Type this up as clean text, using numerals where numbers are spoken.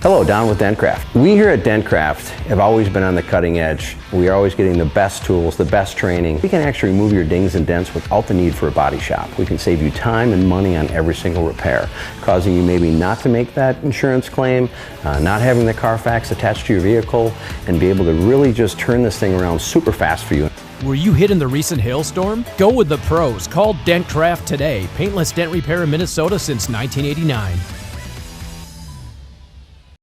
Hello, Don with Dent Kraft. We here at Dent Kraft have always been on the cutting edge. We are always getting the best tools, the best training. We can actually remove your dings and dents without the need for a body shop. We can save you time and money on every single repair, causing you maybe not to make that insurance claim, not having the Carfax attached to your vehicle, and be able to really just turn this thing around super fast for you. Were you hit in the recent hailstorm? Go with the pros. Call Dent Kraft today. Paintless dent repair in Minnesota since 1989.